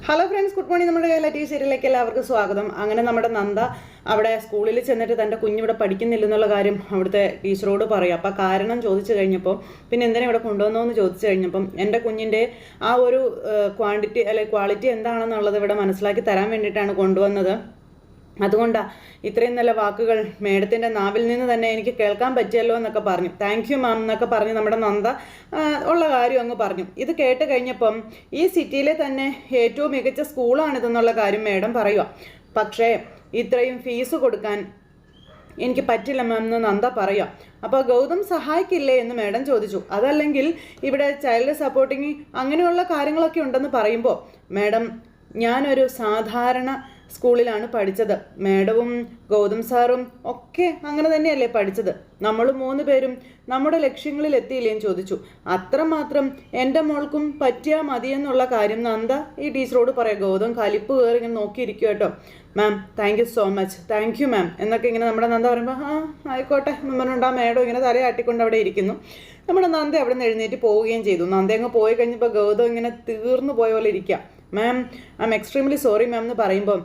Hello friends, good morning. നമ്മുടെ Kerala TV സീരിയലിലേക്ക് എല്ലാവർക്കും സ്വാഗതം. അങ്ങനെ നമ്മുടെ നന്ദ അവിടെ സ്കൂളിൽ ചെന്നിട്ട് തൻ്റെ കുഞ്ഞിവിടെ പഠിക്കുന്നില്ലെന്നുള്ള കാര്യം അവിടുത്തെ ടീച്ചറോട് പറയും. അപ്പോൾ കാരണം ചോദിച്ചു കഴിഞ്ഞപ്പോൾ പിന്നെ എന്തിനാ ഇവിടെ കൊണ്ടുവന്നോന്ന് ചോദിച്ചു കഴിഞ്ഞപ്പം എൻ്റെ കുഞ്ഞിൻ്റെ ആ ഒരു ക്വാളിറ്റി എന്താണെന്നുള്ളത് ഇവിടെ മനസ്സിലാക്കി തരാൻ വേണ്ടിയിട്ടാണ് കൊണ്ടുവന്നത്. അതുകൊണ്ടാണ് ഇത്രയും നല്ല വാക്കുകൾ മേഡത്തിൻ്റെ നാവിൽ നിന്ന് തന്നെ എനിക്ക് കേൾക്കാൻ പറ്റിയല്ലോ എന്നൊക്കെ പറഞ്ഞു. താങ്ക് യു മാം എന്നൊക്കെ പറഞ്ഞ് നമ്മുടെ നന്ദ ഉള്ള കാര്യം അങ്ങ് പറഞ്ഞു. ഇത് കേട്ട് കഴിഞ്ഞപ്പം ഈ സിറ്റിയിലെ തന്നെ ഏറ്റവും മികച്ച സ്കൂളാണിതെന്നുള്ള കാര്യം മേഡം പറയുക. പക്ഷേ ഇത്രയും ഫീസ് കൊടുക്കാൻ എനിക്ക് പറ്റില്ല മാം എന്ന് നന്ദ പറയുക. അപ്പോൾ ഗൗതം സഹായിക്കില്ലേ എന്ന് മേഡം ചോദിച്ചു. അതല്ലെങ്കിൽ ഇവിടെ ചൈൽഡ് സപ്പോർട്ടിങ് അങ്ങനെയുള്ള കാര്യങ്ങളൊക്കെ ഉണ്ടെന്ന് പറയുമ്പോൾ മേഡം, ഞാനൊരു സാധാരണ സ്കൂളിലാണ് പഠിച്ചത്. മേഡവും ഗൗതം സാറും ഒക്കെ അങ്ങനെ തന്നെയല്ലേ പഠിച്ചത്. നമ്മൾ 3 പേരും നമ്മുടെ ലക്ഷ്യങ്ങളിൽ എത്തിയില്ലേന്ന് ചോദിച്ചു. അത്രമാത്രം എൻ്റെ മോൾക്കും പറ്റിയാൽ മതിയെന്നുള്ള കാര്യം നന്ദ ഈ ടീച്ചറോട് പറയാം. ഗൗതം കലിപ്പ് കയറി ഇങ്ങനെ നോക്കിയിരിക്കും കേട്ടോ. Ma'am, thank you so much, thank you ma'am എന്നൊക്കെ ഇങ്ങനെ നമ്മുടെ നന്ദ പറയുമ്പോൾ ആയിക്കോട്ടെ മെമ്പറുണ്ട്. ആ മേഡം ഇങ്ങനെ തലയാട്ടിക്കൊണ്ട് അവിടെ ഇരിക്കുന്നു. നമ്മുടെ നന്ദ അവിടെ നിന്ന് എഴുന്നേറ്റ് പോവുകയും ചെയ്തു. നന്ദ അങ്ങ് പോയി കഴിഞ്ഞപ്പോൾ ഗൗതം ഇങ്ങനെ തീർന്നു പോയ പോലെ ഇരിക്കുക. Ma'am, I am extremely sorry ma'am എന്ന് പറയുമ്പോൾ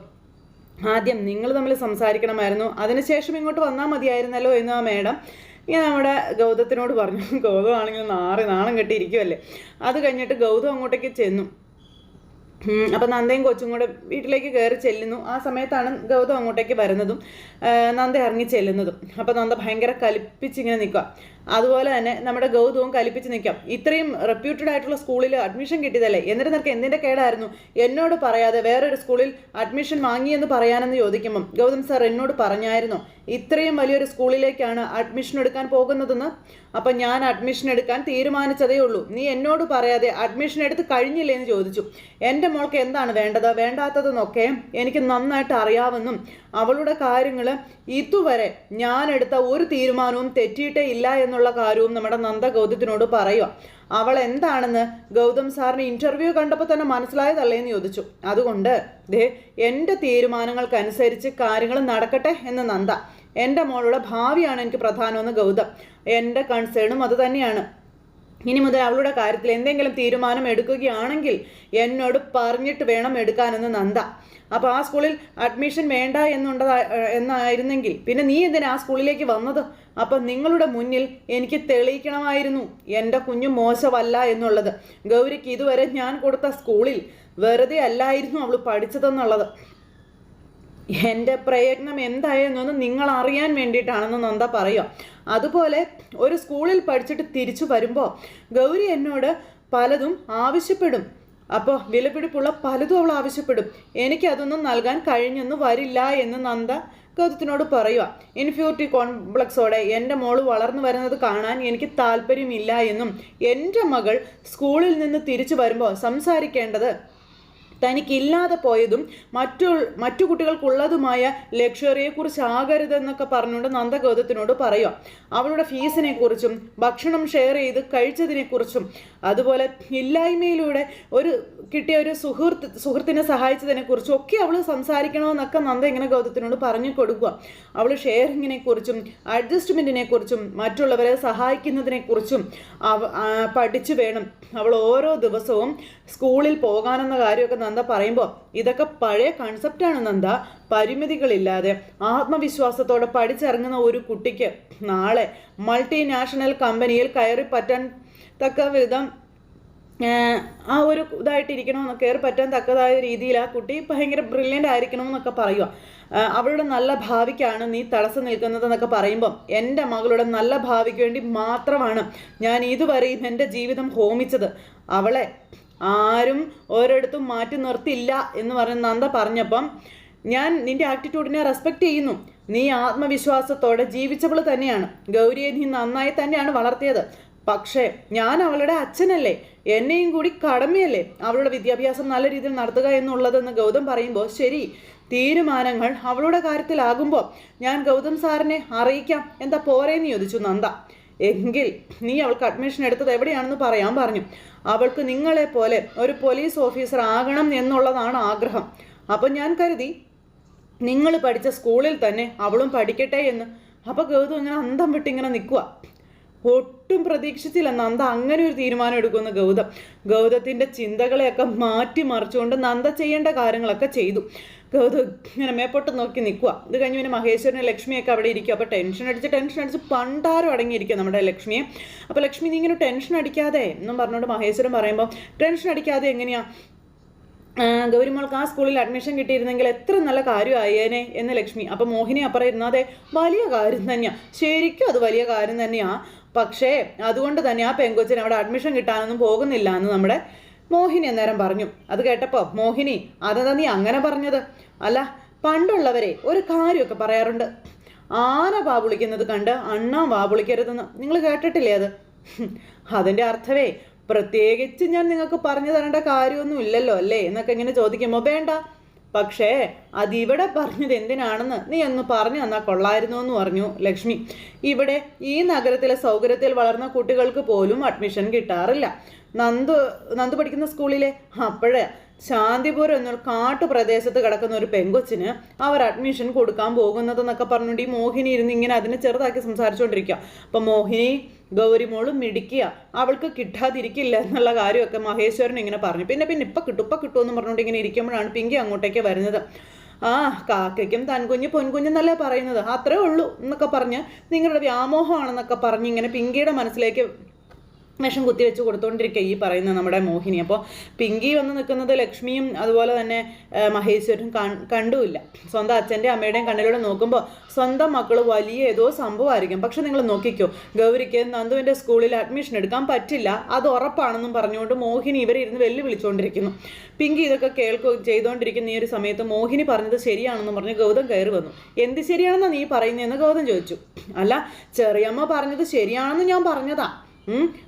ആദ്യം നിങ്ങൾ തമ്മിൽ സംസാരിക്കണമായിരുന്നു, അതിനുശേഷം ഇങ്ങോട്ട് വന്നാൽ മതിയായിരുന്നല്ലോ എന്ന് ആ മേഡം ഇങ്ങനെ നമ്മുടെ ഗൗതത്തിനോട് പറഞ്ഞു. ഗൗതം ആണെങ്കിൽ നാണം കെട്ടിയിരിക്കുമല്ലേ. അത് കഴിഞ്ഞിട്ട് ഗൗതം അങ്ങോട്ടേക്ക് ചെന്നു. അപ്പം നന്ദയും കൊച്ചും കൂടെ വീട്ടിലേക്ക് കയറി ചെല്ലുന്നു. ആ സമയത്താണ് ഗൗതം അങ്ങോട്ടേക്ക് വരുന്നതും നന്ദ ഇറങ്ങി ചെല്ലുന്നതും. അപ്പം നന്ദ ഭയങ്കര കലിപ്പിച്ചിങ്ങനെ നിൽക്കുക. അതുപോലെ തന്നെ നമ്മുടെ ഗൗതവും കലിപ്പിച്ച് നിൽക്കാം. ഇത്രയും റെപ്യൂട്ടഡ് ആയിട്ടുള്ള സ്കൂളിൽ അഡ്മിഷൻ കിട്ടിയതല്ലേ, എന്നിട്ട് നിനക്ക് എന്തിൻ്റെ കേടായിരുന്നു എന്നോട് പറയാതെ വേറൊരു സ്കൂളിൽ അഡ്മിഷൻ വാങ്ങിയെന്ന് പറയാനെന്ന് ചോദിക്കുമ്പം ഗൗതം സാർ എന്നോട് പറഞ്ഞായിരുന്നു ഇത്രയും വലിയൊരു സ്കൂളിലേക്കാണ് അഡ്മിഷൻ എടുക്കാൻ പോകുന്നതെന്ന്. അപ്പം ഞാൻ അഡ്മിഷൻ എടുക്കാൻ തീരുമാനിച്ചതേ ഉള്ളൂ, നീ എന്നോട് പറയാതെ അഡ്മിഷൻ എടുത്ത് കഴിഞ്ഞില്ലേ എന്ന് ചോദിച്ചു. എൻ്റെ മോൾക്ക് എന്താണ് വേണ്ടത് വേണ്ടാത്തതെന്നൊക്കെ എനിക്ക് നന്നായിട്ട് അറിയാമെന്നും അവളുടെ കാര്യങ്ങൾ ഇതുവരെ ഞാൻ എടുത്ത ഒരു തീരുമാനവും തെറ്റിയിട്ടേ ഇല്ല എന്നുള്ള കാര്യവും നമ്മുടെ നന്ദ ഗൗതത്തിനോട് പറയുക. അവൾ എന്താണെന്ന് ഗൗതം സാറിന് ഇൻ്റർവ്യൂ കണ്ടപ്പോൾ തന്നെ മനസ്സിലായതല്ലേന്ന് ചോദിച്ചു. അതുകൊണ്ട് എൻ്റെ തീരുമാനങ്ങൾക്കനുസരിച്ച് കാര്യങ്ങൾ നടക്കട്ടെ എന്ന് നന്ദ. എൻ്റെ മോളുടെ ഭാവിയാണ് എനിക്ക് പ്രധാനമെന്ന് ഗൗതം. എൻ്റെ കൺസേണും അത് തന്നെയാണ്. ഇനി മുതൽ അവളുടെ കാര്യത്തിൽ എന്തെങ്കിലും തീരുമാനം എടുക്കുകയാണെങ്കിൽ എന്നോട് പറഞ്ഞിട്ട് വേണം എടുക്കാനെന്ന് നന്ദ. അപ്പോൾ ആ സ്കൂളിൽ അഡ്മിഷൻ വേണ്ട എന്നായിരുന്നെങ്കിൽ പിന്നെ നീ എന്തിനാ ആ സ്കൂളിലേക്ക് വന്നത്? അപ്പം നിങ്ങളുടെ മുന്നിൽ എനിക്ക് തെളിയിക്കണമായിരുന്നു എൻ്റെ കുഞ്ഞു മോശമല്ല എന്നുള്ളത്. ഗൗരിക്ക് ഇതുവരെ ഞാൻ കൊടുത്ത സ്കൂളിൽ വെറുതെ അല്ലായിരുന്നു അവൾ പഠിച്ചതെന്നുള്ളത്. എൻ്റെ പ്രയത്നം എന്തായെന്നൊന്ന് നിങ്ങൾ അറിയാൻ വേണ്ടിയിട്ടാണെന്ന് നന്ദ പറയുക. അതുപോലെ ഒരു സ്കൂളിൽ പഠിച്ചിട്ട് തിരിച്ചു വരുമ്പോൾ ഗൗരി എന്നോട് പലതും ആവശ്യപ്പെടും. അപ്പോൾ വിലപിടിപ്പുള്ള പലതും അവൾ ആവശ്യപ്പെടും. എനിക്കതൊന്നും നൽകാൻ കഴിഞ്ഞെന്ന് വരില്ല എന്ന് നന്ദ ഗൗതത്തിനോട് പറയുക. ഇൻഫ്യൂരിറ്റി കോംപ്ലക്സോടെ എൻ്റെ മോള് വളർന്നു വരുന്നത് കാണാൻ എനിക്ക് താല്പര്യമില്ല എന്നും എൻ്റെ മകൾ സ്കൂളിൽ നിന്ന് തിരിച്ചു വരുമ്പോൾ സംസാരിക്കേണ്ടത് തനിക്കില്ലാതെ പോയതും മറ്റു കുട്ടികൾക്കുള്ളതുമായ ലക്ഷറിയെക്കുറിച്ച് ആകരുതെന്നൊക്കെ പറഞ്ഞുകൊണ്ട് നന്ദ ഗൗതത്തിനോട് പറയുക. അവളുടെ ഫീസിനെ കുറിച്ചും ഭക്ഷണം ഷെയർ ചെയ്ത് കഴിച്ചതിനെക്കുറിച്ചും അതുപോലെ ഇല്ലായ്മയിലൂടെ കിട്ടിയ ഒരു സുഹൃത്തിനെ സഹായിച്ചതിനെക്കുറിച്ചും ഒക്കെ അവൾ സംസാരിക്കണമെന്നൊക്കെ നന്ദ ഇങ്ങനെ ഗൗതത്തിനോട് പറഞ്ഞു കൊടുക്കുക. അവൾ ഷെയറിങ്ങിനെ കുറിച്ചും അഡ്ജസ്റ്റ്മെൻറ്റിനെ കുറിച്ചും മറ്റുള്ളവരെ സഹായിക്കുന്നതിനെക്കുറിച്ചും പഠിച്ചു വേണം അവൾ ഓരോ ദിവസവും സ്കൂളിൽ പോകാനെന്ന കാര്യമൊക്കെ നന്ദ പറയുമ്പോൾ ഇതൊക്കെ പഴയ കൺസെപ്റ്റാണ് നന്ദ. പരിമിതികളില്ലാതെ ആത്മവിശ്വാസത്തോടെ പഠിച്ചിറങ്ങുന്ന ഒരു കുട്ടിക്ക് നാളെ മൾട്ടിനാഷണൽ കമ്പനിയിൽ കയറി പറ്റാൻ തക്ക വിധം ആ ഒരു ഇതായിട്ടിരിക്കണമെന്ന് കയറി പറ്റാൻ തക്കതായ രീതിയിൽ ആ കുട്ടി ഭയങ്കര ബ്രില്യൻ്റ് ആയിരിക്കണമെന്നൊക്കെ പറയുക. അവളുടെ നല്ല ഭാവിക്കാണ് നീ തടസ്സം നിൽക്കുന്നതെന്നൊക്കെ പറയുമ്പം എൻ്റെ മകളുടെ നല്ല ഭാവിക്ക് വേണ്ടി മാത്രമാണ് ഞാൻ ഇതുവരെയും എൻ്റെ ജീവിതം ഹോമിച്ചത്. അവളെ ആരും ഒരിടത്തും മാറ്റി നിർത്തില്ല എന്ന് പറഞ്ഞ് നന്ദ പറഞ്ഞപ്പം ഞാൻ നിൻ്റെ ആറ്റിറ്റ്യൂഡിനെ റെസ്പെക്റ്റ് ചെയ്യുന്നു. നീ ആത്മവിശ്വാസത്തോടെ ജീവിച്ചവൾ തന്നെയാണ്. ഗൗരിയെ നീ നന്നായി തന്നെയാണ് വളർത്തിയത്. പക്ഷേ ഞാൻ അവളുടെ അച്ഛനല്ലേ, എന്നെയും കൂടി കടമയല്ലേ അവളുടെ വിദ്യാഭ്യാസം നല്ല രീതിയിൽ നടത്തുക എന്നുള്ളതെന്ന് ഗൗതം പറയുമ്പോൾ ശരി, തീരുമാനങ്ങൾ അവളുടെ കാര്യത്തിലാകുമ്പോൾ ഞാൻ ഗൗതം സാറിനെ അറിയിക്കാം, എന്താ പോരേന്ന് ചോദിച്ചു നന്ദ. എങ്കിൽ നീ അവൾക്ക് അഡ്മിഷൻ എടുത്തത് എവിടെയാണെന്ന് പറയാൻ പറഞ്ഞു. അവൾക്ക് നിങ്ങളെപ്പോലെ ഒരു പോലീസ് ഓഫീസർ ആകണം എന്നുള്ളതാണ് ആഗ്രഹം. അപ്പം ഞാൻ കരുതി നിങ്ങൾ പഠിച്ച സ്കൂളിൽ തന്നെ അവളും പഠിക്കട്ടെ എന്ന്. അപ്പോൾ ഗൗതം ഇങ്ങനെ അന്തം വിട്ടിങ്ങനെ നിൽക്കുക. ഒട്ടും പ്രതീക്ഷിച്ചില്ല നന്ദ അങ്ങനെ ഒരു തീരുമാനം എടുക്കുമെന്ന് ഗൗതത്തിൻ്റെ ചിന്തകളെയൊക്കെ മാറ്റി മറിച്ചുകൊണ്ട് നന്ദ ചെയ്യേണ്ട കാര്യങ്ങളൊക്കെ ചെയ്തു. ഗൗതം ഇങ്ങനെ മേപ്പോട്ട് നോക്കി നിൽക്കുക. ഇത് കഴിഞ്ഞ് പിന്നെ മഹേശ്വരനെ ലക്ഷ്മിയൊക്കെ അവിടെ ഇരിക്കും. അപ്പോൾ ടെൻഷൻ അടിച്ച് പണ്ടാരും അടങ്ങിയിരിക്കുക നമ്മുടെ ലക്ഷ്മിയെ. അപ്പോൾ ലക്ഷ്മി നീ ഇങ്ങനെ ടെൻഷൻ അടിക്കാതെ എന്നും പറഞ്ഞുകൊണ്ട് മഹേശ്വരൻ പറയുമ്പോൾ ടെൻഷൻ അടിക്കാതെ എങ്ങനെയാ ഗൗരിമോൾക്ക് ആ സ്കൂളിൽ അഡ്മിഷൻ കിട്ടിയിരുന്നെങ്കിൽ എത്ര നല്ല കാര്യമായേനെ എന്ന് ലക്ഷ്മി. അപ്പോൾ മോഹിനി അപ്പുറം ഇരുന്നാതെ വലിയ കാര്യം തന്നെയാണ്, ശരിക്കും അത് വലിയ കാര്യം തന്നെയാണ്. പക്ഷേ അതുകൊണ്ട് തന്നെ ആ പെങ്കൊച്ചിന് അവിടെ അഡ്മിഷൻ കിട്ടാനൊന്നും പോകുന്നില്ല എന്ന് നമ്മുടെ മോഹിനി അന്നേരം പറഞ്ഞു. അത് കേട്ടപ്പോൾ മോഹിനി അതെന്താ നീ അങ്ങനെ പറഞ്ഞത്? അല്ല പണ്ടുള്ളവരെ ഒരു കാര്യമൊക്കെ പറയാറുണ്ട്, ആന വാ കണ്ട് അണ്ണാൻ വാ വിളിക്കരുതെന്ന്. നിങ്ങൾ കേട്ടിട്ടില്ലേ അത്? അതിൻ്റെ അർത്ഥമേ പ്രത്യേകിച്ച് ഞാൻ നിങ്ങൾക്ക് പറഞ്ഞു തരേണ്ട കാര്യമൊന്നും ഇല്ലല്ലോ അല്ലേ എന്നൊക്കെ ഇങ്ങനെ ചോദിക്കുമ്പോൾ വേണ്ട, പക്ഷേ അതിവിടെ പറഞ്ഞത് എന്തിനാണെന്ന് നീ ഒന്ന് പറഞ്ഞു തന്നാൽ കൊള്ളായിരുന്നു എന്ന് പറഞ്ഞു ലക്ഷ്മി. ഇവിടെ ഈ നഗരത്തിലെ സൗകര്യത്തിൽ വളർന്ന കുട്ടികൾക്ക് പോലും അഡ്മിഷൻ കിട്ടാറില്ല. നന്ദു പഠിക്കുന്ന സ്കൂളിലെ അപ്പോഴേ ശാന്തിപുരം എന്നൊരു കാട്ടുപ്രദേശത്ത് കിടക്കുന്ന ഒരു പെങ്കൊച്ചിന് അവർ അഡ്മിഷൻ കൊടുക്കാൻ പോകുന്നതെന്നൊക്കെ പറഞ്ഞുകൊണ്ട് ഈ മോഹിനി ഇരുന്ന് ഇങ്ങനെ അതിനെ ചെറുതാക്കി സംസാരിച്ചുകൊണ്ടിരിക്കുക. അപ്പം മോഹിനി ഗൗരിമോളും മിടിക്കുക, അവൾക്ക് കിട്ടാതിരിക്കില്ല എന്നുള്ള കാര്യമൊക്കെ മഹേശ്വരൻ ഇങ്ങനെ പറഞ്ഞു. പിന്നെ ഇപ്പം കിട്ടുമെന്ന് പറഞ്ഞുകൊണ്ട് ഇങ്ങനെ ഇരിക്കുമ്പോഴാണ് പിങ്കി അങ്ങോട്ടേക്ക് വരുന്നത്. ആ കാക്കയ്ക്കും തൻകുഞ്ഞ് പൊൻകുഞ്ഞെന്നല്ലേ പറയുന്നത്, അത്രേ ഉള്ളൂ എന്നൊക്കെ പറഞ്ഞ് നിങ്ങളുടെ വ്യാമോഹമാണെന്നൊക്കെ പറഞ്ഞ് ഇങ്ങനെ പിങ്കിയുടെ മനസ്സിലേക്ക് വിഷം കുത്തിവെച്ച് കൊടുത്തുകൊണ്ടിരിക്കുക ഈ പറയുന്ന നമ്മുടെ മോഹിനി. അപ്പോൾ പിങ്കി വന്ന് നിൽക്കുന്നത് ലക്ഷ്മിയും അതുപോലെ തന്നെ മഹേശ്വരനും കണ്ടുമില്ല. സ്വന്തം അച്ഛൻ്റെ അമ്മയുടെയും കണ്ണിലൂടെ നോക്കുമ്പോൾ സ്വന്തം മക്കൾ വലിയ ഏതോ സംഭവമായിരിക്കും. പക്ഷെ നിങ്ങൾ നോക്കിക്കോ, ഗൗരിക്ക് നന്ദുവിൻ്റെ സ്കൂളിൽ അഡ്മിഷൻ എടുക്കാൻ പറ്റില്ല, അത് ഉറപ്പാണെന്നും പറഞ്ഞുകൊണ്ട് മോഹിനി ഇവരെ ഇരുന്ന് വിളിച്ചുകൊണ്ടിരിക്കുന്നു. പിങ്കി ഇതൊക്കെ ചെയ്തുകൊണ്ടിരിക്കുന്ന ഈ ഒരു സമയത്ത് മോഹിനി പറഞ്ഞത് ശരിയാണെന്ന് പറഞ്ഞ് ഗൗതം കയറി വന്നു. എന്ത് ശരിയാണെന്നാണ് നീ പറയുന്നതെന്ന് ഗൗതം ചോദിച്ചു. അല്ല ചെറിയമ്മ പറഞ്ഞത് ശരിയാണെന്ന് ഞാൻ പറഞ്ഞതാ.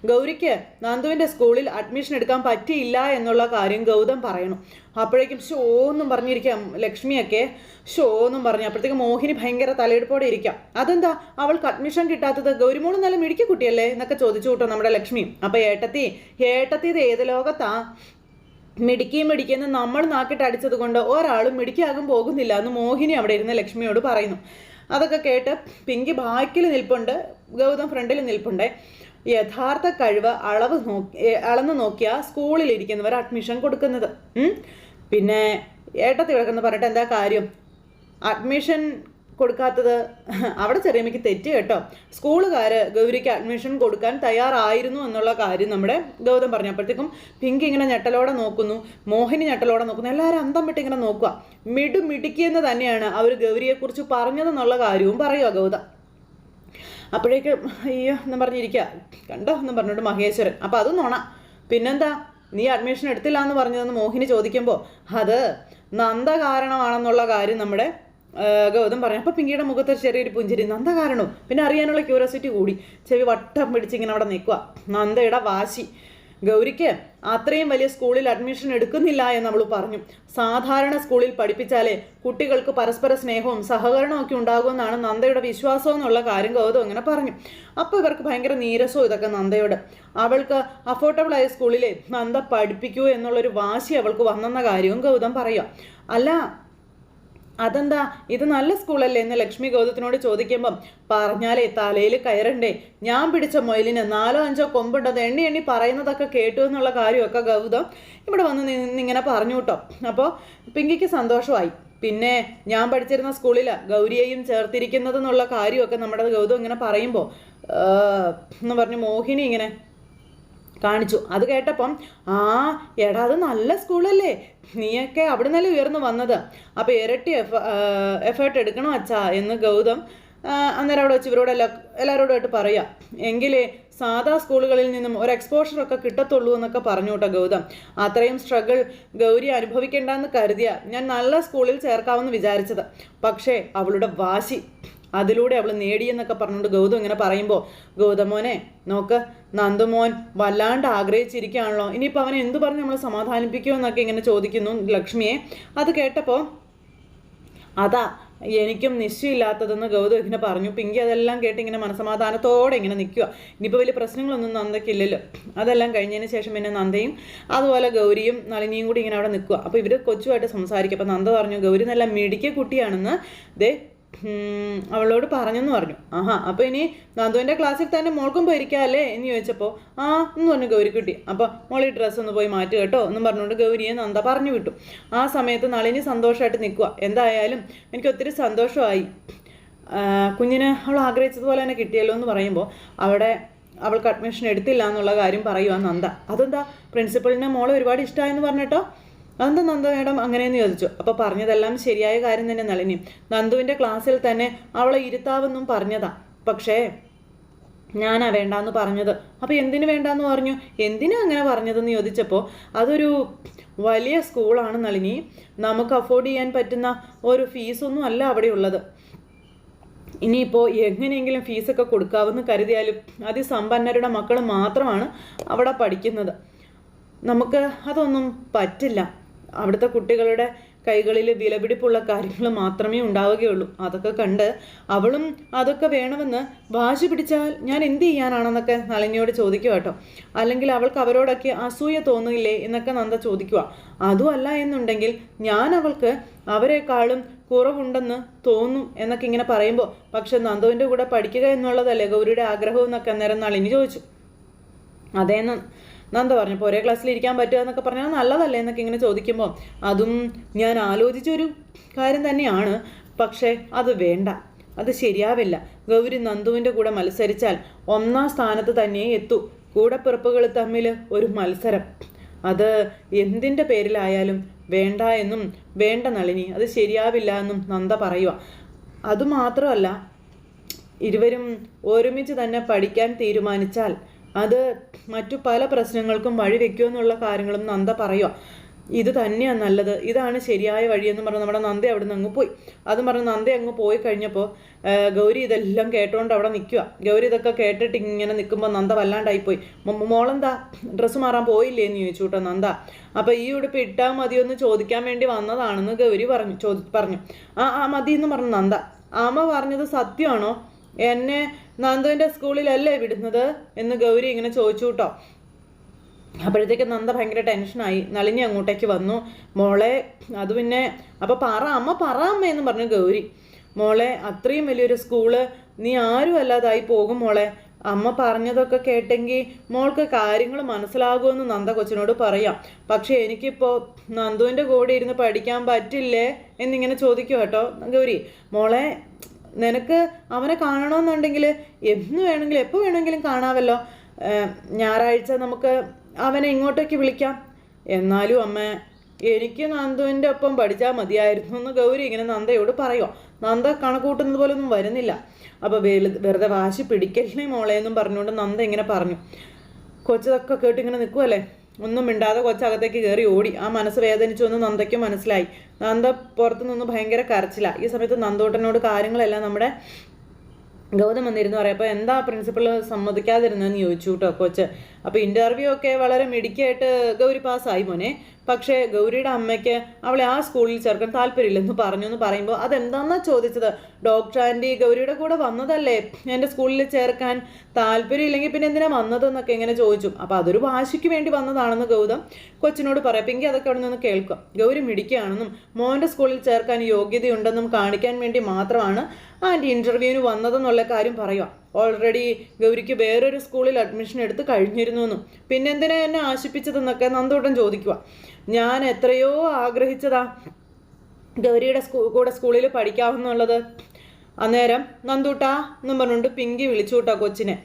ഗൗരിക്ക് നന്ദുവിൻ്റെ സ്കൂളിൽ അഡ്മിഷൻ എടുക്കാൻ പറ്റിയില്ല എന്നുള്ള കാര്യം ഗൗതം പറയണം. അപ്പോഴേക്കും ഷോ എന്നും പറഞ്ഞിരിക്കാം ലക്ഷ്മിയൊക്കെ, ഷോ എന്നും പറഞ്ഞു. അപ്പോഴത്തേക്ക് മോഹിനി ഭയങ്കര തലയെടുപ്പോടെ ഇരിക്കാം. അതെന്താ അവൾക്ക് അഡ്മിഷൻ കിട്ടാത്തത്? ഗൗരിമോള് നല്ല മിടുക്കി കുട്ടിയല്ലേ എന്നൊക്കെ ചോദിച്ചു കൂട്ടോ നമ്മുടെ ലക്ഷ്മി. അപ്പോൾ ഏട്ടത്തി ഇത് ഏത് ലോകത്താ? മിടുക്കിയെന്ന് നമ്മൾ നാക്കിട്ട് അടിച്ചത് കൊണ്ട് ഒരാളും മിടുക്കിയാകും പോകുന്നില്ല എന്ന് മോഹിനി അവിടെ ഇരുന്ന് ലക്ഷ്മിയോട് പറയുന്നു. അതൊക്കെ കേട്ട് പിങ്കി ബാക്കിൽ നിൽപ്പുണ്ട്, ഗൗതം ഫ്രണ്ടിൽ നിൽപ്പുണ്ട്. യഥാർത്ഥ കഴിവ് അളന്ന് നോക്കിയാൽ സ്കൂളിലിരിക്കുന്നവർ അഡ്മിഷൻ കൊടുക്കുന്നത്. പിന്നെ ഏട്ടത്തി കിടക്കുന്ന പറഞ്ഞിട്ട് എന്താ കാര്യം? അഡ്മിഷൻ കൊടുക്കാത്തത് അവിടെ ചെറിയമ്മയ്ക്ക് തെറ്റ് കേട്ടോ. സ്കൂളുകാർ ഗൗരിക്ക് അഡ്മിഷൻ കൊടുക്കാൻ തയ്യാറായിരുന്നു എന്നുള്ള കാര്യം നമ്മുടെ ഗൗതം പറഞ്ഞു. അപ്പോഴത്തേക്കും പിങ്കി ഇങ്ങനെ ഞെട്ടലോടെ നോക്കുന്നു, മോഹിനി ഞെട്ടലോടെ നോക്കുന്നു, എല്ലാവരും അന്തം വിട്ട് ഇങ്ങനെ നോക്കുക. മിടുക്കിയെന്ന് തന്നെയാണ് അവർ ഗൗരിയെക്കുറിച്ച് പറഞ്ഞതെന്നുള്ള കാര്യവും പറയുക ഗൗതം. അപ്പോഴേക്ക് അയ്യോ എന്നും പറഞ്ഞിരിക്കുക. കണ്ടോ എന്നും പറഞ്ഞിട്ട് മഹേശ്വരൻ. അപ്പം അത് നോണ, പിന്നെന്താ നീ അഡ്മിഷൻ എടുത്തില്ല എന്ന് പറഞ്ഞതെന്ന് മോഹിനി ചോദിക്കുമ്പോൾ അത് നന്ദ കാരണമാണെന്നുള്ള കാര്യം നമ്മുടെ ഗൗതം പറഞ്ഞു. അപ്പോൾ പിങ്കിയുടെ മുഖത്ത് ചെറിയൊരു പുഞ്ചിരി. നന്ദ കാരണോ? പിന്നെ അറിയാനുള്ള ക്യൂരിയോസിറ്റി കൂടി. ചെവി വട്ടം പിടിച്ചിങ്ങനെ അവിടെ നിൽക്കുക. നന്ദയുടെ വാശി. ഗൗരിക്ക് അത്രയും വലിയ സ്കൂളിൽ അഡ്മിഷൻ എടുക്കുന്നില്ല എന്ന് അവൾ പറഞ്ഞു. സാധാരണ സ്കൂളിൽ പഠിപ്പിച്ചാലേ കുട്ടികൾക്ക് പരസ്പര സ്നേഹവും സഹകരണവും ഒക്കെ ഉണ്ടാകുമെന്നാണ് നന്ദയുടെ വിശ്വാസം എന്നുള്ള കാര്യം ഗൗതം ഇങ്ങനെ പറഞ്ഞു. അപ്പോൾ ഇവർക്ക് ഭയങ്കര നീരസവും ഇതൊക്കെ നന്ദയോട്. അവൾക്ക് അഫോർഡബിൾ ആയ സ്കൂളിലെ നന്ദ പഠിപ്പിക്കൂ എന്നുള്ളൊരു വാശി അവൾക്ക് വന്നെന്ന കാര്യവും ഗൗതം പറയുക. അല്ല അതെന്താ ഇത് നല്ല സ്കൂളല്ലേ എന്ന് ലക്ഷ്മി ഗൗതത്തിനോട് ചോദിക്കുമ്പം പറഞ്ഞാലേ തലയിൽ കയറണ്ടേ, ഞാൻ പിടിച്ച മൊയിലിന് 4-5 കൊമ്പുണ്ടത് എണ്ണി പറയുന്നതൊക്കെ കേട്ടു എന്നുള്ള കാര്യമൊക്കെ ഗൗതം ഇവിടെ വന്ന് നിന്നിങ്ങനെ പറഞ്ഞു കേട്ടോ. അപ്പോൾ പിങ്കിക്ക് സന്തോഷമായി. പിന്നെ ഞാൻ പഠിച്ചിരുന്ന സ്കൂളിലാണ് ഗൗരിയെയും ചേർത്തിരിക്കുന്നതെന്നുള്ള കാര്യമൊക്കെ നമ്മുടെ ഗൗതം ഇങ്ങനെ പറയുമ്പോൾ എന്ന് പറഞ്ഞ് മോഹിനി ഇങ്ങനെ കാണിച്ചു. അത് കേട്ടപ്പം എടാ അത് നല്ല സ്കൂളല്ലേ, നീയൊക്കെ അവിടെ നിന്നല്ലേ ഉയർന്നു വന്നത്, അപ്പോൾ ഇരട്ടി എഫേർട്ട് എടുക്കണം അച്ഛാ എന്ന് ഗൗതം അന്നേരം അവിടെ വെച്ച് എല്ലാവരോടുമായിട്ട് പറയുക. എങ്കിലേ സാധാ സ്കൂളുകളിൽ നിന്നും ഒരു എക്സ്പോഷറൊക്കെ കിട്ടത്തുള്ളൂ എന്നൊക്കെ പറഞ്ഞു കേട്ടോ ഗൗതം. അത്രയും സ്ട്രഗിൾ ഗൗരി അനുഭവിക്കേണ്ടെന്ന് കരുതിയ ഞാൻ നല്ല സ്കൂളിൽ ചേർക്കാമെന്ന് വിചാരിച്ചത്. പക്ഷേ അവളുടെ വാശി അതിലൂടെ അവൾ നേടിയെന്നൊക്കെ പറഞ്ഞുകൊണ്ട് ഗൗതം ഇങ്ങനെ പറയുമ്പോൾ ഗൗതമോനെ നോക്ക്, നന്ദുമോൻ വല്ലാണ്ട് ആഗ്രഹിച്ചിരിക്കുകയാണല്ലോ, ഇനിയിപ്പോൾ അവനെ എന്തു പറഞ്ഞ് നമ്മൾ സമാധാനിപ്പിക്കുമെന്നൊക്കെ ഇങ്ങനെ ചോദിക്കുന്നു ലക്ഷ്മിയെ. അത് കേട്ടപ്പോൾ അതാ എനിക്കും നിശ്ചയമില്ലാത്തതെന്ന് ഗൗതം ഇങ്ങനെ പറഞ്ഞു. പിങ്കി അതെല്ലാം കേട്ട് ഇങ്ങനെ മനസമാധാനത്തോടെ ഇങ്ങനെ നിൽക്കുക. ഇനിയിപ്പോൾ വലിയ പ്രശ്നങ്ങളൊന്നും നന്ദയ്ക്കില്ലല്ലോ. അതെല്ലാം കഴിഞ്ഞതിന് ശേഷം പിന്നെ നന്ദയും അതുപോലെ ഗൗരിയും നളിനിയും കൂടി ഇങ്ങനെ അവിടെ നിൽക്കുക. അപ്പോൾ ഇവർ കൊച്ചുമായിട്ട് സംസാരിക്കും. അപ്പോൾ നന്ദ പറഞ്ഞു ഗൗരി നല്ല മിടുക്കിയ കുട്ടിയാണെന്ന്. ദേ അവളോട് പറഞ്ഞെന്ന് പറഞ്ഞു. ആഹാ, അപ്പോൾ ഇനി നന്ദുവിൻ്റെ ക്ലാസ്സിൽ തന്നെ മോൾക്കും പോയിരിക്കാമല്ലേ എന്ന് ചോദിച്ചപ്പോൾ ആ എന്ന് പറഞ്ഞു ഗൗരിക്കുട്ടി. അപ്പോൾ മോൾ ഈ ഡ്രസ്സ് ഒന്ന് പോയി മാറ്റി കേട്ടോ എന്നും പറഞ്ഞുകൊണ്ട് ഗൗരിയെ നന്ദ പറഞ്ഞു വിട്ടു. ആ സമയത്ത് നളിനി സന്തോഷമായിട്ട് നിൽക്കുക. എന്തായാലും എനിക്ക് ഒത്തിരി സന്തോഷമായി, കുഞ്ഞിന് അവൾ ആഗ്രഹിച്ചതുപോലെ തന്നെ കിട്ടിയല്ലോ എന്ന് പറയുമ്പോൾ അവിടെ അവൾക്ക് അഡ്മിഷൻ എടുത്തില്ല എന്നുള്ള കാര്യം പറയുക നന്ദ. അതെന്താ, പ്രിൻസിപ്പളിനെ മോളെ ഒരുപാട് ഇഷ്ടമായെന്ന് പറഞ്ഞിട്ടോ? അതെന്താ നന്ദ മേഡം അങ്ങനെയെന്ന് ചോദിച്ചു. അപ്പോൾ പറഞ്ഞതെല്ലാം ശരിയായ കാര്യം തന്നെ നളിനി. നന്ദുവിൻ്റെ ക്ലാസ്സിൽ തന്നെ അവളെ ഇരുത്താവെന്നും പറഞ്ഞതാ, പക്ഷേ ഞാനാ വേണ്ടാന്ന് പറഞ്ഞത്. അപ്പോൾ എന്തിനു വേണ്ടാന്ന് പറഞ്ഞു? എന്തിനാ അങ്ങനെ പറഞ്ഞതെന്ന് ചോദിച്ചപ്പോൾ അതൊരു വലിയ സ്കൂളാണ് നളിനി, നമുക്ക് അഫോർഡ് ചെയ്യാൻ പറ്റുന്ന ഒരു ഫീസൊന്നും അല്ല അവിടെ ഉള്ളത്. ഇനിയിപ്പോൾ എങ്ങനെയെങ്കിലും ഫീസൊക്കെ കൊടുക്കാമെന്ന് കരുതിയാലും അതിസമ്പന്നരുടെ മക്കൾ മാത്രമാണ് അവിടെ പഠിക്കുന്നത്. നമുക്ക് അതൊന്നും പറ്റില്ല. അവിടുത്തെ കുട്ടികളുടെ കൈകളിൽ വിലപിടിപ്പുള്ള കാര്യങ്ങൾ മാത്രമേ ഉണ്ടാവുകയുള്ളൂ. അതൊക്കെ കണ്ട് അവളും അതൊക്കെ വേണമെന്ന് വാശി പിടിച്ചാൽ ഞാൻ എന്ത് ചെയ്യാനാണെന്നൊക്കെ നളിനിയോട് ചോദിക്കുക കേട്ടോ. അല്ലെങ്കിൽ അവൾക്ക് അവരോടൊക്കെ അസൂയ തോന്നില്ലേ എന്നൊക്കെ നന്ദ ചോദിക്കുക. അതുമല്ല എന്നുണ്ടെങ്കിൽ ഞാൻ അവൾക്ക് അവരെക്കാളും കുറവുണ്ടെന്ന് തോന്നും എന്നൊക്കെ ഇങ്ങനെ പറയുമ്പോൾ, പക്ഷെ നന്ദുവിൻ്റെ കൂടെ പഠിക്കുക എന്നുള്ളതല്ലേ ഗൗരിയുടെ ആഗ്രഹം എന്നൊക്കെ അന്നേരം നളിനി ചോദിച്ചു. അതേന്ന് നന്ദ പറഞ്ഞപ്പോൾ ഒരേ ക്ലാസ്സിൽ ഇരിക്കാൻ പറ്റുക എന്നൊക്കെ പറഞ്ഞാൽ നല്ലതല്ലേ എന്നൊക്കെ ഇങ്ങനെ ചോദിക്കുമ്പോൾ അതും ഞാൻ ആലോചിച്ചൊരു കാര്യം തന്നെയാണ്, പക്ഷേ അത് വേണ്ട, അത് ശരിയാവില്ല. ഗൗരി നന്ദുവിൻ്റെ കൂടെ മത്സരിച്ചാൽ 1ാം സ്ഥാനത്ത് തന്നെ എത്തൂ. കൂടപ്പിറപ്പുകൾ തമ്മിൽ ഒരു മത്സരം, അത് എന്തിൻ്റെ പേരിലായാലും വേണ്ട എന്നും വേണ്ട നളിനി, അത് ശരിയാവില്ല എന്നും നന്ദ പറയുക. അതുമാത്രമല്ല, ഇരുവരും ഒരുമിച്ച് തന്നെ പഠിക്കാൻ തീരുമാനിച്ചാൽ അത് മറ്റു പല പ്രശ്നങ്ങൾക്കും വഴിവെക്കുമെന്നുള്ള കാര്യങ്ങളും നന്ദ പറയുക. ഇത് തന്നെയാണ് നല്ലത്, ഇതാണ് ശരിയായ വഴിയെന്ന് പറഞ്ഞ് നമ്മുടെ നന്ദ അവിടെ നിന്ന് അങ്ങ് പോയി. അതും പറഞ്ഞ് നന്ദ അങ്ങ് പോയി കഴിഞ്ഞപ്പോൾ ഗൗരി ഇതെല്ലാം കേട്ടോണ്ട് അവിടെ നിൽക്കുക. ഗൗരി ഇതൊക്കെ കേട്ടിട്ട് ഇങ്ങനെ നിൽക്കുമ്പോൾ നന്ദ വല്ലാണ്ടായിപ്പോയി. മോളെന്താ ഡ്രസ്സ് മാറാൻ പോയില്ലേ എന്ന് ചോദിച്ചു കേട്ടോ നന്ദ. അപ്പോൾ ഈ ഉടുപ്പ് ഇട്ടാൽ മതിയൊന്ന് ചോദിക്കാൻ വേണ്ടി വന്നതാണെന്ന് ഗൗരി പറഞ്ഞു. ആ മതി എന്ന് പറഞ്ഞു നന്ദ. അമ്മ പറഞ്ഞത് സത്യമാണോ? എന്നെ നന്ദുവിൻ്റെ സ്കൂളിലല്ലേ വിടുന്നത് എന്ന് ഗൗരി ഇങ്ങനെ ചോദിച്ചു കേട്ടോ. അപ്പോഴത്തേക്ക് നന്ദ ഭയങ്കര ടെൻഷനായി. നളിനി അങ്ങോട്ടേക്ക് വന്നു. മോളെ അത് പിന്നെ അപ്പോൾ അമ്മ പറ എന്ന് പറഞ്ഞു ഗൗരി. മോളെ അത്രയും വലിയൊരു സ്കൂള് നീ ആരും അല്ലാതായി പോകും മോളെ. അമ്മ പറഞ്ഞതൊക്കെ കേട്ടെങ്കിൽ മോൾക്ക് കാര്യങ്ങൾ മനസ്സിലാകുമെന്ന് നന്ദ കൊച്ചിനോട് പറയാം. പക്ഷെ എനിക്കിപ്പോൾ നന്ദുവിൻ്റെ കൂടെ ഇരുന്ന് പഠിക്കാൻ പറ്റില്ലേ എന്നിങ്ങനെ ചോദിക്കും കേട്ടോ ഗൗരി. മോളെ നിനക്ക് അവനെ കാണണമെന്നുണ്ടെങ്കിൽ എന്ന് വേണമെങ്കിലും എപ്പോൾ വേണമെങ്കിലും കാണാമല്ലോ. ഞായറാഴ്ച നമുക്ക് അവനെ ഇങ്ങോട്ടേക്ക് വിളിക്കാം. എന്നാലും അമ്മ എനിക്ക് നന്ദുവിൻ്റെ ഒപ്പം പഠിച്ചാൽ മതിയായിരുന്നു എന്ന് ഗൗരി ഇങ്ങനെ നന്ദയോട് പറയുമോ. നന്ദ കണക്കൂട്ടുന്നത് പോലെ ഒന്നും വരുന്നില്ല. അപ്പോൾ വെറുതെ വാശി പിടിക്കല്ലേ മോളെ എന്നും പറഞ്ഞുകൊണ്ട് നന്ദ ഇങ്ങനെ പറഞ്ഞു. കൊച്ചതൊക്കെ കേട്ട് ഇങ്ങനെ നിൽക്കുമല്ലേ, ഒന്നും മിണ്ടാതെ കൊച്ചകത്തേക്ക് കയറി ഓടി. ആ മനസ്സ് വേദനിച്ചു എന്ന് നന്ദയ്ക്ക് മനസ്സിലായി. നന്ദ പുറത്തു നിന്ന് ഭയങ്കര കരച്ചില്ല. ഈ സമയത്ത് നന്ദോട്ടനോട് കാര്യങ്ങളെല്ലാം നമ്മുടെ ഗൗതം വന്നിരുന്നു പറയാം. അപ്പോൾ എന്താ പ്രിൻസിപ്പൾ സമ്മതിക്കാതിരുന്നതെന്ന് ചോദിച്ചു കേട്ടോ കൊച്ച്. അപ്പോൾ ഇൻ്റർവ്യൂ ഒക്കെ വളരെ മിടുക്കിയായിട്ട് ഗൗരി പാസ്സായി മോനെ. പക്ഷേ ഗൗരിയുടെ അമ്മയ്ക്ക് അവളെ ആ സ്കൂളിൽ ചേർക്കാൻ താല്പര്യമില്ലെന്ന് പറഞ്ഞു എന്ന് പറയുമ്പോൾ അതെന്താണെന്നാ ചോദിച്ചത്. ഡോക്ടർ ആൻറ്റി ഗൗരിയുടെ കൂടെ വന്നതല്ലേ, എൻ്റെ സ്കൂളിൽ ചേർക്കാൻ താല്പര്യമില്ലെങ്കിൽ പിന്നെ എന്തിനാ വന്നതെന്നൊക്കെ ഇങ്ങനെ ചോദിച്ചു. അപ്പോൾ അതൊരു വാശിക്ക് വേണ്ടി വന്നതാണെന്ന് ഗൗതം കൊച്ചിനോട് പറയാം. പിങ്കി അതൊക്കെ അവിടെ നിന്ന് കേൾക്കുക. ഗൗരി മിടിക്കുകയാണെന്നും മോൻ്റെ സ്കൂളിൽ ചേർക്കാൻ യോഗ്യതയുണ്ടെന്നും കാണിക്കാൻ വേണ്ടി മാത്രമാണ് ആൻറ്റി ഇൻ്റർവ്യൂവിന് വന്നതെന്നുള്ള കാര്യം പറയുക. ഓൾറെഡി ഗൗരിക്ക് വേറൊരു സ്കൂളിൽ അഡ്മിഷൻ എടുത്ത് കഴിഞ്ഞിരുന്നു എന്നും പിന്നെന്തിനാ എന്നെ ആശിപ്പിച്ചതെന്നൊക്കെ നന്ദോട്ടൻ ചോദിക്കുക. ഞാൻ എത്രയോ ആഗ്രഹിച്ചതാ ഗൗരിയുടെ കൂടെ സ്കൂളിൽ പഠിക്കാമെന്നുള്ളത്. അന്നേരം നന്ദൂട്ടാ എന്നും പറഞ്ഞുകൊണ്ട് പിങ്കി വിളിച്ചു കൂട്ടാ കൊച്ചിനെ.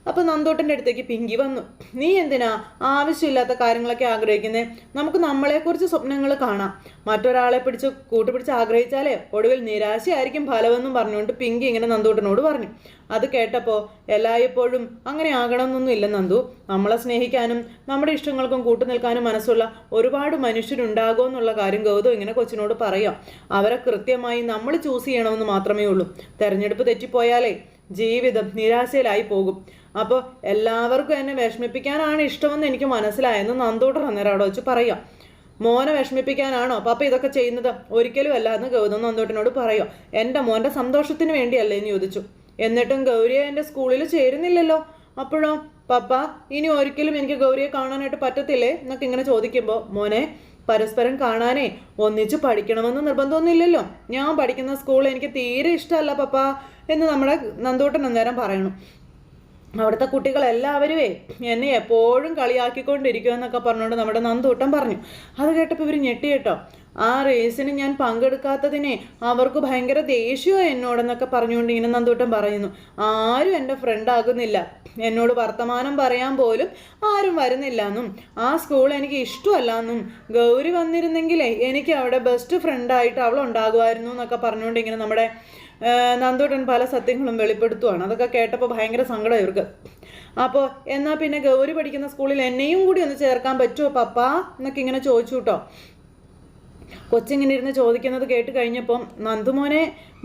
അപ്പോൾ നന്ദോട്ടൻ്റെ അടുത്തേക്ക് പിങ്കി വന്നു. നീ എന്തിനാ ആവശ്യമില്ലാത്ത കാര്യങ്ങളൊക്കെ ആഗ്രഹിക്കുന്നേ? നമുക്ക് നമ്മളെക്കുറിച്ച് സ്വപ്നങ്ങൾ കാണാം. മറ്റൊരാളെ കൂട്ടുപിടിച്ച് ആഗ്രഹിച്ചാലേ ഒടുവിൽ നിരാശയായിരിക്കും ഫലമെന്നും പറഞ്ഞുകൊണ്ട് പിങ്കി ഇങ്ങനെ നന്ദോട്ടനോട് പറഞ്ഞു. അത് കേട്ടപ്പോൾ എല്ലായ്പ്പോഴും അങ്ങനെ ആകണമെന്നൊന്നും ഇല്ല നന്ദു. നമ്മളെ സ്നേഹിക്കാനും നമ്മുടെ ഇഷ്ടങ്ങൾക്കും കൂട്ടുനിൽക്കാനും മനസ്സുള്ള ഒരുപാട് മനുഷ്യരുണ്ടാകുമെന്നുള്ള കാര്യം ഗൗതം ഇങ്ങനെ കൊച്ചിനോട് പറയാം. അവരെ കൃത്യമായി നമ്മൾ ചൂസ് ചെയ്യണമെന്ന് മാത്രമേ ഉള്ളൂ. തെരഞ്ഞെടുപ്പ് തെറ്റിപ്പോയാലേ ജീവിതം നിരാശയിലായി പോകും. അപ്പോൾ എല്ലാവർക്കും എന്നെ വിഷമിപ്പിക്കാനാണ് ഇഷ്ടമെന്ന് എനിക്ക് മനസ്സിലായെന്ന് നന്ദോട്ടൻ അന്നേരം അവിടെ വെച്ച് പറയാം. മോനെ വിഷമിപ്പിക്കാനാണോ പപ്പ ഇതൊക്കെ ചെയ്യുന്നത്? ഒരിക്കലും അല്ല എന്ന് ഗൗതം നന്ദോട്ടനോട് പറയാം. എൻ്റെ മോൻ്റെ സന്തോഷത്തിന് വേണ്ടിയല്ലേ എന്ന് ചോദിച്ചു. എന്നിട്ടും ഗൗരിയെ എൻ്റെ സ്കൂളിൽ ചേരുന്നില്ലല്ലോ. അപ്പോഴോ പപ്പ ഇനി ഒരിക്കലും എനിക്ക് ഗൗരിയെ കാണാനായിട്ട് പറ്റത്തില്ലേ എന്നൊക്കെ ഇങ്ങനെ ചോദിക്കുമ്പോൾ മോനെ പരസ്പരം കാണാനേ ഒന്നിച്ച് പഠിക്കണമെന്ന് നിർബന്ധമൊന്നുമില്ലല്ലോ. ഞാൻ പഠിക്കുന്ന സ്കൂൾ എനിക്ക് തീരെ ഇഷ്ടമല്ല പപ്പ എന്ന് നമ്മുടെ നന്ദൂട്ടൻ അന്നേരം പറയണു. അവിടുത്തെ കുട്ടികളെല്ലാവരുമേ എന്നെ എപ്പോഴും കളിയാക്കിക്കൊണ്ടിരിക്കുമെന്നൊക്കെ പറഞ്ഞുകൊണ്ട് നമ്മുടെ നന്ദൂട്ടൻ പറഞ്ഞു. അത് കേട്ടപ്പോൾ ഇവർ ഞെട്ടി കേട്ടോ. ആ റേസിന് ഞാൻ പങ്കെടുക്കാത്തതിനെ അവർക്ക് ഭയങ്കര ദേഷ്യമോ എന്നോടെന്നൊക്കെ പറഞ്ഞുകൊണ്ട് ഇങ്ങനെ നന്ദൂട്ടൻ പറയുന്നു. ആരും എൻ്റെ ഫ്രണ്ട് ആകുന്നില്ല, എന്നോട് വർത്തമാനം പറയാൻ പോലും ആരും വരുന്നില്ല എന്നും ആ സ്കൂൾ എനിക്ക് ഇഷ്ടമല്ല എന്നും ഗൗരി വന്നിരുന്നെങ്കിലേ എനിക്ക് അവിടെ ബെസ്റ്റ് ഫ്രണ്ടായിട്ട് അവൾ ഉണ്ടാകുമായിരുന്നു എന്നൊക്കെ പറഞ്ഞുകൊണ്ട് ഇങ്ങനെ നമ്മുടെ നന്ദൂട്ടൻ പല സത്യങ്ങളും വെളിപ്പെടുത്തുവാണ്. അതൊക്കെ കേട്ടപ്പോൾ ഭയങ്കര സങ്കടം ഇവർക്ക്. അപ്പോൾ എന്നാൽ പിന്നെ ഗൗരി പഠിക്കുന്ന സ്കൂളിൽ എന്നെയും കൂടി ഒന്ന് ചേർക്കാൻ പറ്റുമോ പപ്പ എന്നൊക്കെ ഇങ്ങനെ ചോദിച്ചു കേട്ടോ. കൊച്ചിങ്ങനെ ഇരുന്ന് ചോദിക്കുന്നത് കേട്ട് കഴിഞ്ഞപ്പം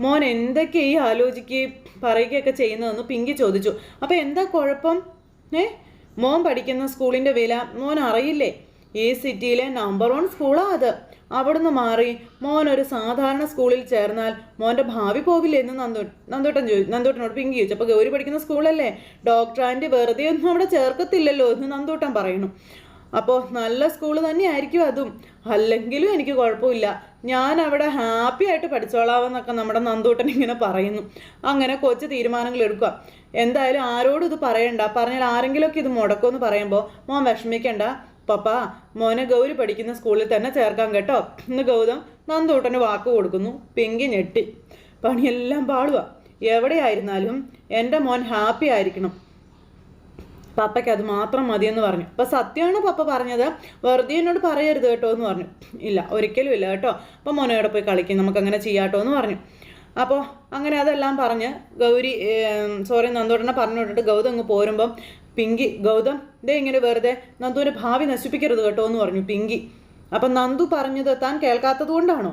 മോൻ എന്തൊക്കെ ഈ ആലോചിക്കുകയും പറയുകയൊക്കെ ചെയ്യുന്നതെന്ന് പിങ്കി ചോദിച്ചു. അപ്പം എന്താ കുഴപ്പം? മോൻ പഠിക്കുന്ന സ്കൂളിൻ്റെ വില മോൻ അറിയില്ലേ? ഈ സിറ്റിയിലെ നമ്പർ 1 സ്കൂളാണ് അത്. അവിടുന്ന് മാറി മോൻ ഒരു സാധാരണ സ്കൂളിൽ ചേർന്നാൽ മോൻ്റെ ഭാവി പോവില്ലേ എന്ന് നന്ദൂട്ടനോട് പിങ്കി ചോദിച്ചു. അപ്പോൾ ഗൗരി പഠിക്കുന്ന സ്കൂളല്ലേ, ഡോക്ടർ ആൻറ്റി വെറുതെ ഒന്നും അവിടെ ചേർക്കത്തില്ലല്ലോ എന്ന് നന്ദൂട്ടൻ പറയുന്നു. അപ്പോൾ നല്ല സ്കൂൾ തന്നെയായിരിക്കും അതും, അല്ലെങ്കിലും എനിക്ക് കുഴപ്പമില്ല, ഞാൻ അവിടെ ഹാപ്പി ആയിട്ട് പഠിച്ചോളാമെന്നൊക്കെ നമ്മുടെ നന്ദൂട്ടൻ ഇങ്ങനെ പറയുന്നു. അങ്ങനെ കൊച്ചു തീരുമാനങ്ങൾ എടുക്കുക. എന്തായാലും ആരോടും ഇത് പറയണ്ട, പറഞ്ഞാൽ ആരെങ്കിലുമൊക്കെ ഇത് മുടക്കുമെന്ന് പറയുമ്പോൾ മോൻ വിഷമിക്കണ്ട പപ്പ, മോനെ ഗൗരി പഠിക്കുന്ന സ്കൂളിൽ തന്നെ ചേർക്കാൻ കേട്ടോ എന്ന് ഗൗതം നന്ദൂട്ടന് വാക്ക് കൊടുക്കുന്നു. പിങ്കി ഞെട്ടി. പണിയെല്ലാം പാടുക. എവിടെയായിരുന്നാലും എൻ്റെ മോൻ ഹാപ്പി ആയിരിക്കണം, പപ്പയ്ക്ക് അത് മാത്രം മതിയെന്ന് പറഞ്ഞു. അപ്പം സത്യമാണ് പപ്പ പറഞ്ഞത്, വെറുതെ എന്നോട് പറയരുത് കേട്ടോ എന്ന് പറഞ്ഞു. ഇല്ല, ഒരിക്കലും ഇല്ല കേട്ടോ, അപ്പം മോനോടെ പോയി കളിക്കും, നമുക്കങ്ങനെ ചെയ്യാട്ടോ എന്ന് പറഞ്ഞു. അപ്പോൾ അങ്ങനെ അതെല്ലാം പറഞ്ഞ് നന്ദൂട്ടനെ പറഞ്ഞു വിട്ടിട്ട് ഗൗതം അങ്ങ് പോരുമ്പം പിങ്കി, ഗൗതം ഇങ്ങനെ വെറുതെ നന്ദുവിൻ്റെ ഭാവി നശിപ്പിക്കരുത് കേട്ടോ എന്ന് പറഞ്ഞു പിങ്കി. അപ്പം നന്ദു പറഞ്ഞത് താൻ കേൾക്കാത്തത് കൊണ്ടാണോ?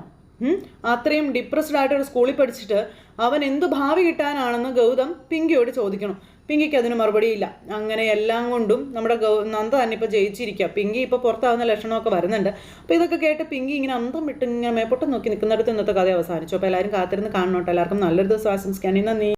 അത്രയും ഡിപ്രസ്ഡ് ആയിട്ടൊരു സ്കൂളിൽ പഠിച്ചിട്ട് അവൻ എന്ത് ഭാവി കിട്ടാനാണെന്ന് ഗൗതം പിങ്കിയോട് ചോദിക്കണം. പിങ്കിക്ക് അതിന് മറുപടിയില്ല. അങ്ങനെ എല്ലാം കൊണ്ടും നമ്മുടെ നന്ദ തന്നെ ഇപ്പോൾ ജയിച്ചിരിക്കുക. പിങ്കി ഇപ്പോൾ പുറത്താവുന്ന ലക്ഷണമൊക്കെ വരുന്നുണ്ട്. അപ്പോൾ ഇതൊക്കെ കേട്ട് പിങ്കി ഇങ്ങനെ അന്തം വിട്ട് ഇങ്ങനെ മേപ്പോട്ട് നോക്കി നിൽക്കുന്നിടത്ത് ഇന്നത്തെ കഥ അവസാനിച്ചു. അപ്പോൾ എല്ലാവരും കാത്തിരുന്ന് കാണണോട്ടോ. എല്ലാവർക്കും നല്ലൊരു ദിവസം ആശംസിക്കാൻ. നന്ദി.